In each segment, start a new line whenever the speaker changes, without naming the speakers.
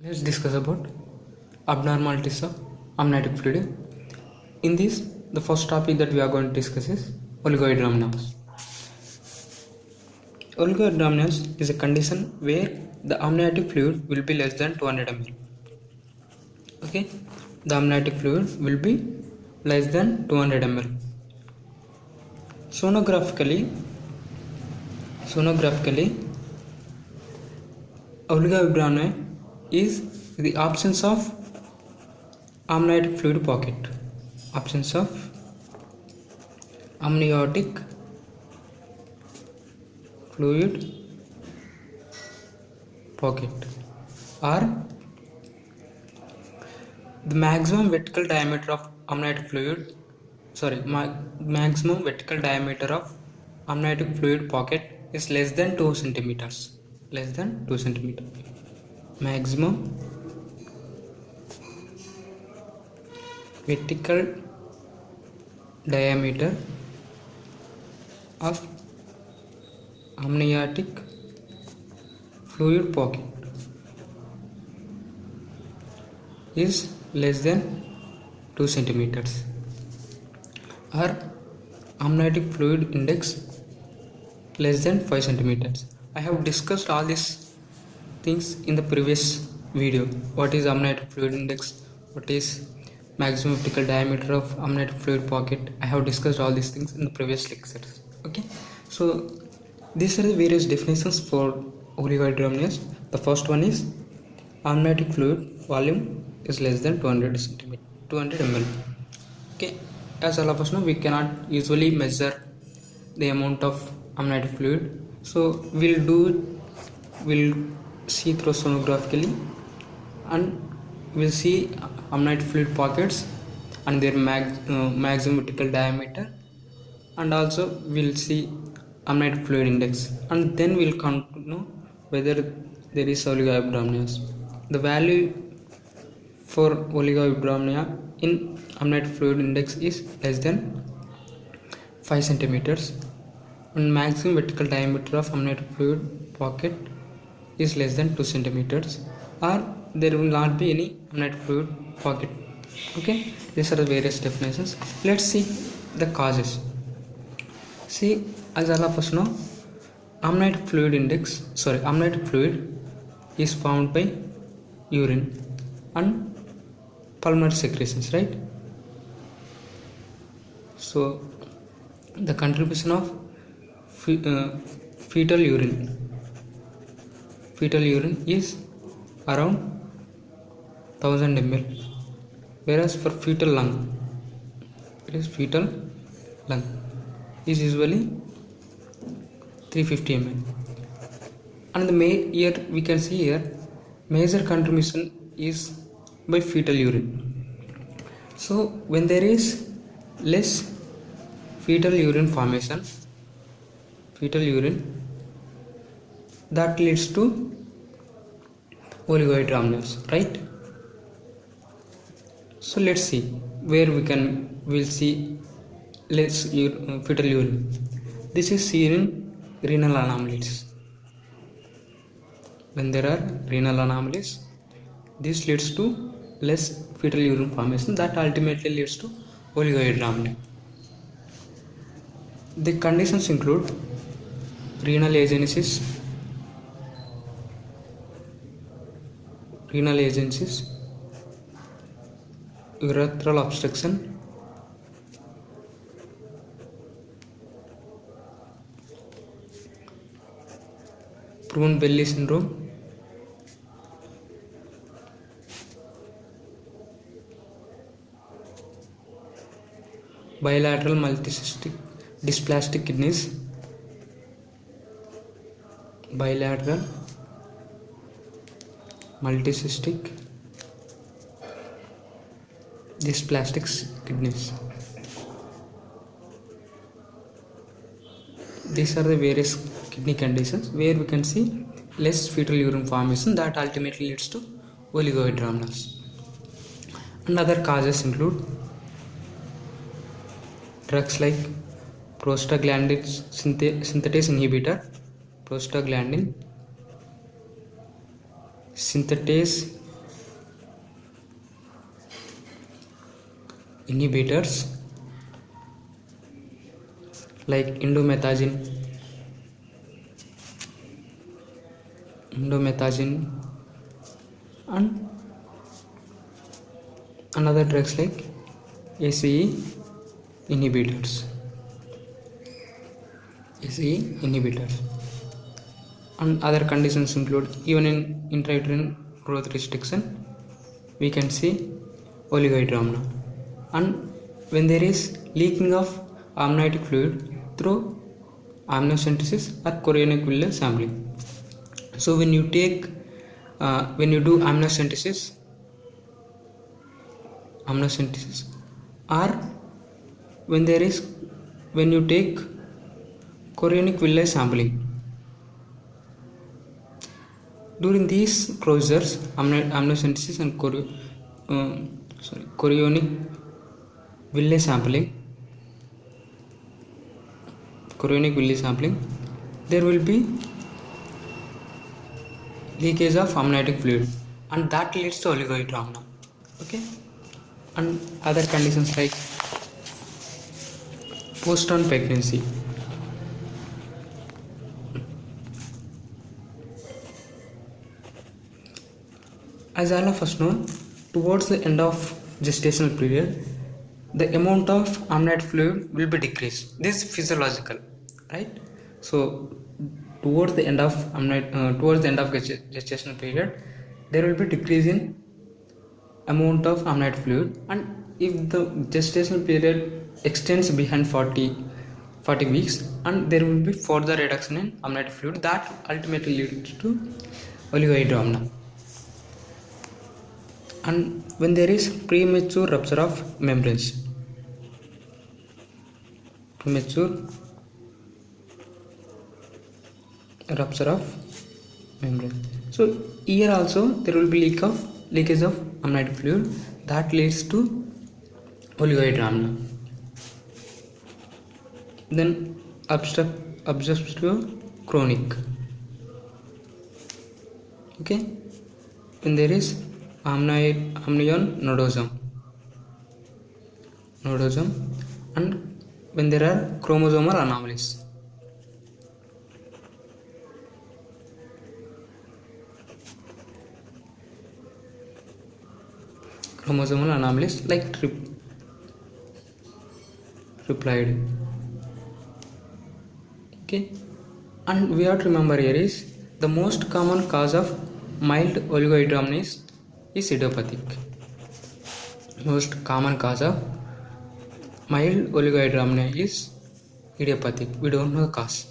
Let's discuss about abnormalities of amniotic fluid. In this, the first topic that we are going to discuss is oligohydramnios. Oligohydramnios is a condition where the amniotic fluid will be less than 200 ml. Okay, the amniotic fluid will be less than 200 ml. Sonographically, oligohydramnia is the absence of amniotic fluid pocket. Absence of amniotic fluid pocket, or the maximum vertical diameter of amniotic fluid maximum vertical diameter of amniotic fluid pocket is less than 2 centimeters. Maximum vertical diameter of amniotic fluid pocket is less than 2 centimeters, or amniotic fluid index less than 5 centimeters. I have discussed all these things in the previous video. What is amniotic fluid index? What is maximum vertical diameter of amniotic fluid pocket? I have discussed all these things in the previous lectures. Okay, so these are the various definitions for oligohydramnios. The first one is amniotic fluid volume is less than 200 ml. Okay, as all of us know, we cannot usually measure the amount of amniotic fluid, so we'll see through sonographically, and we'll see amniotic fluid pockets and their maximum vertical diameter, and also we'll see amniotic fluid index, and then we'll come to know whether there is oligohydramnios. The value for oligohydramnia in amniotic fluid index is less than 5 centimeters, and maximum vertical diameter of amniotic fluid pocket is less than 2 centimeters, or there will not be any amniotic fluid pocket. Okay, these are the various definitions. Let's see the causes. See, as all of us know, amniotic fluid is formed by urine and pulmonary secretions, right? So the contribution of fetal urine is around 1000 ml, whereas for fetal lung is usually 350 ml. And here we can see here major contribution is by fetal urine. So when there is less fetal urine formation, that leads to oligohydramnios, right? So let's see where we'll see less fetal urine. This is seen in renal anomalies. When there are renal anomalies, this leads to less fetal urine formation, that ultimately leads to oligohydramnia. The conditions include renal agenesis, urethral obstruction, prune belly syndrome, bilateral multicystic dysplastic kidneys, bilateral multicystic dysplastic kidneys. These are the various kidney conditions where we can see less fetal urine formation, that ultimately leads to oligohydramnios. And other causes include drugs like prostaglandin synthetase inhibitor, prostaglandin synthetase inhibitors like indomethacin and another drugs like ACE inhibitors. And other conditions include, even in intrauterine growth restriction, we can see oligohydramnion. And when there is leaking of amniotic fluid through amniocentesis or chorionic villus sampling. So when you do amniocentesis or when you take chorionic villi sampling, during these procedures, amniocentesis and chorionic villi sampling, there will be leakage of amniotic fluid, and that leads to oligohydramnion. Okay, and other conditions like postpartum pregnancy. As all of us know, towards the end of gestational period, the amount of amniotic fluid will be decreased. This is physiological, right? So towards the end of gestational period, there will be decrease in amount of amniotic fluid, and if the gestational period extends behind 40 weeks, and there will be further reduction in amniotic fluid, that ultimately leads to oligohydramnion. And when there is premature rupture of membranes, so here also there will be leakage of amniotic fluid, that leads to oligohydramnion. Then obstructive chronic. Okay, when there is amnion nodosum, and when there are chromosomal anomalies. Like triploid. Okay, and we have to remember here is the most common cause of mild oligohydramnion is idiopathic. Most common cause of mild oligohydramnion is idiopathic. We don't know the cause.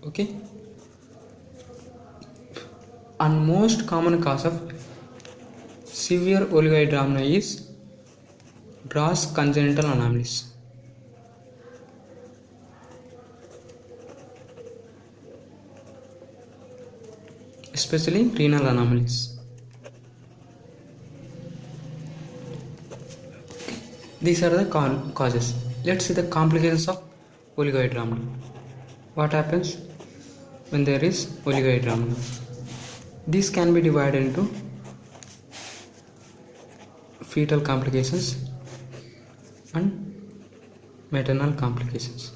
Okay, and most common cause of severe oligohydramnion is gross congenital anomalies. Especially renal anomalies. These are the causes. Let's see the complications of oligohydramnion. What happens when there is oligohydramnion? This can be divided into fetal complications and maternal complications.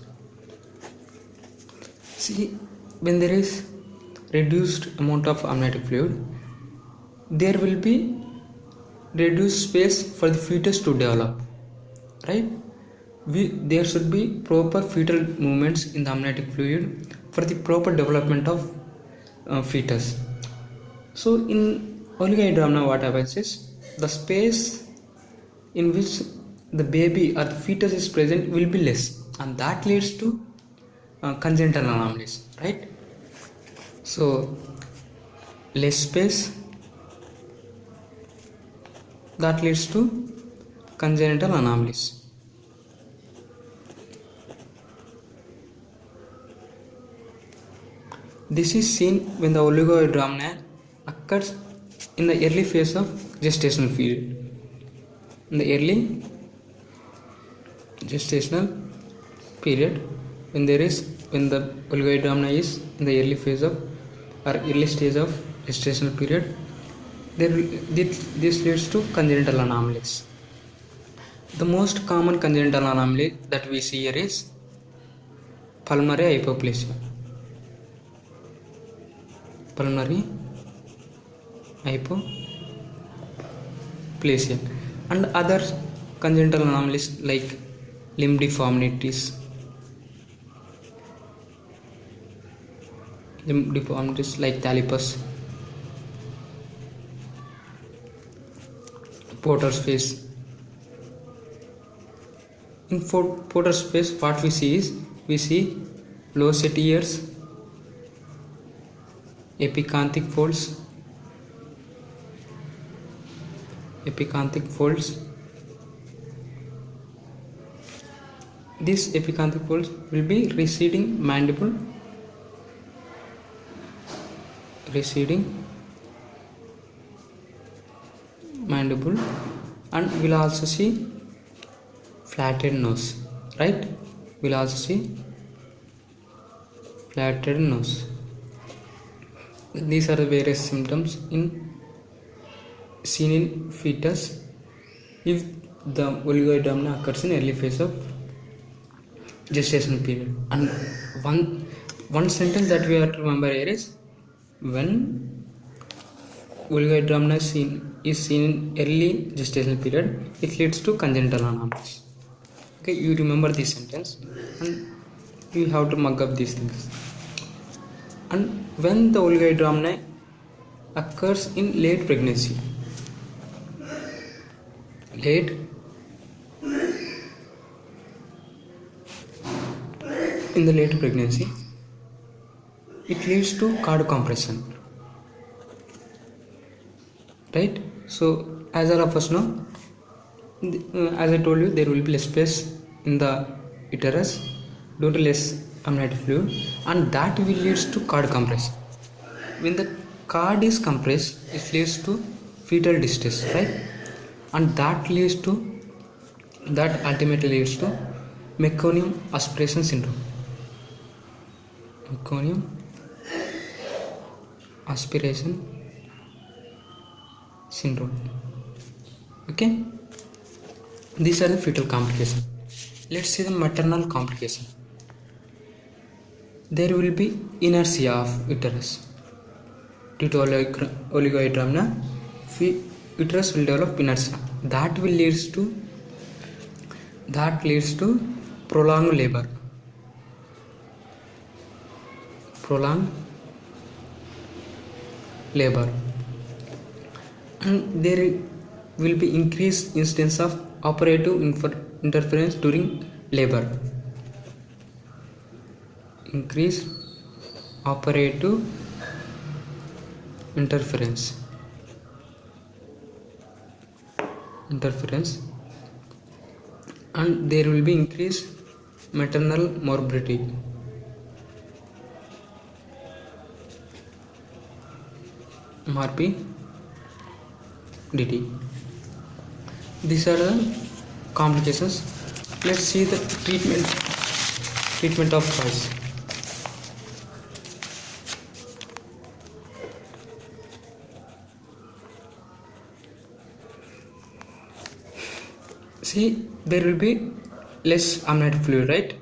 See, when there is reduced amount of amniotic fluid, there will be reduced space for the fetus to develop, right? There should be proper fetal movements in the amniotic fluid for the proper development of fetus. So in oligohydramnion, what happens is the space in which the baby or the fetus is present will be less, and that leads to congenital anomalies, right? So less space, that leads to congenital anomalies. This is seen when the oligohydramnion occurs in the early phase of gestational period. In the early gestational period, when the oligohydramnion is in the early phase of or early stage of gestational period, this leads to congenital anomalies. The most common congenital anomaly that we see here is pulmonary hypoplasia. Pulmonary hypoplasia and other congenital anomalies like limb deformities like Talipes, Porter's face. In Porter's face, what we see is low set ears, epicanthic folds, These epicanthic folds will be receding mandible, and we'll also see flattened nose, right? We'll also see flattened nose. These are the various symptoms seen in fetus if the oligohydramnion occurs in early phase of gestation period. And one sentence that we have to remember here is, when oligohydramnion is seen in early gestational period, it leads to congenital anomalies. Okay, you remember this sentence and you have to mug up these things. And when the oligohydramnion occurs in late pregnancy, it leads to cardiocompression, right? So as all of us know, as I told you, there will be less space in the uterus due to less amniotic fluid, and that will leads to cord compression. When the cord is compressed, it leads to fetal distress, right? And that ultimately leads to meconium aspiration syndrome. Meconium aspiration syndrome. Okay, these are the fetal complications. Let's see the maternal complication. There will be inertia of uterus due to oligohydramnion. Uterus will develop inertia. That leads to prolonged labor. And there will be increased instance of operative interference during labor. Increased operative interference, and there will be increased maternal morbidity. These are the complications. Let's see the treatment of choice. See, there will be less amniotic fluid, right?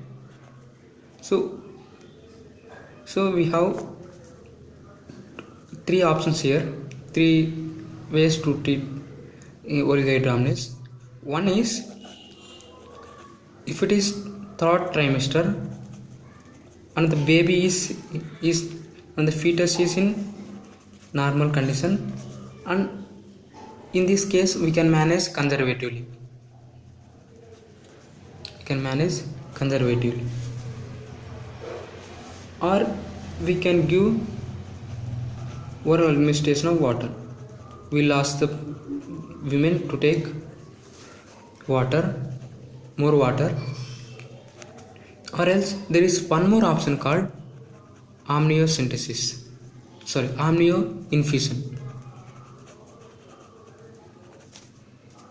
So we have three options here, three ways to treat oligohydramnion. One is, if it is third trimester and the baby is and the fetus is in normal condition, and in this case we can manage conservatively. Or we can give oral administration of water. We'll ask the women to take more water, or else there is one more option called amnioinfusion.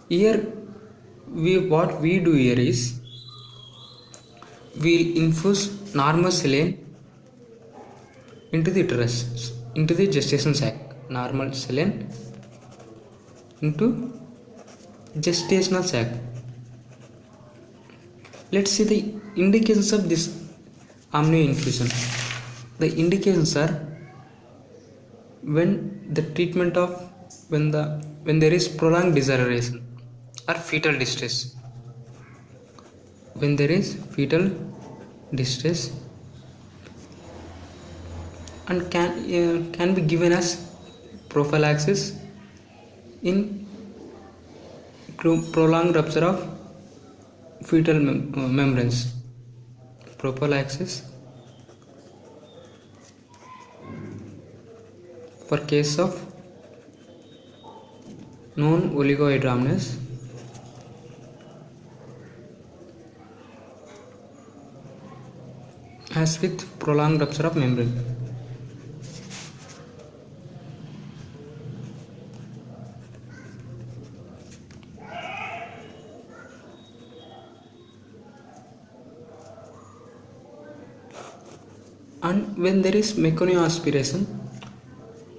Here what we do here is, we'll infuse normal saline into the uterus, into the gestation sac. Normal saline into gestational sac. Let's see the indications of this amnio infusion. The indications are when there is prolonged deceleration or fetal distress. When there is fetal distress and can be given as prophylaxis in prolonged rupture of fetal membranes. Prophylaxis for case of known oligohydramnios as with prolonged rupture of membrane. And when there is meconium aspiration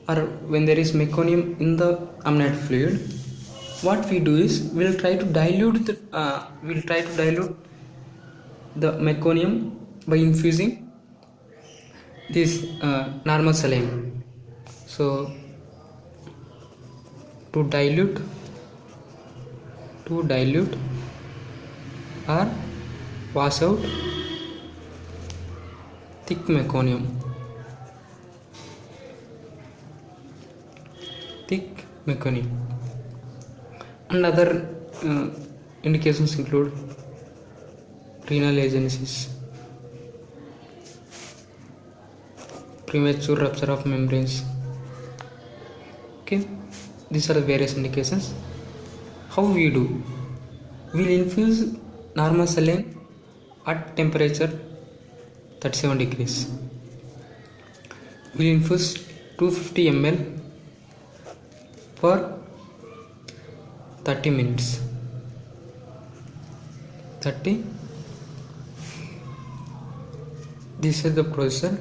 or when there is meconium in the amniotic fluid, what we do is we'll try to dilute the meconium by infusing this normal saline. So to dilute or wash out thick meconium. And other indications include renal agenesis, premature rupture of membranes. Okay, these are the various indications. How we do? We'll infuse normal saline at temperature 37 degrees. We'll infuse 250 ml for 30 minutes. This is the procedure.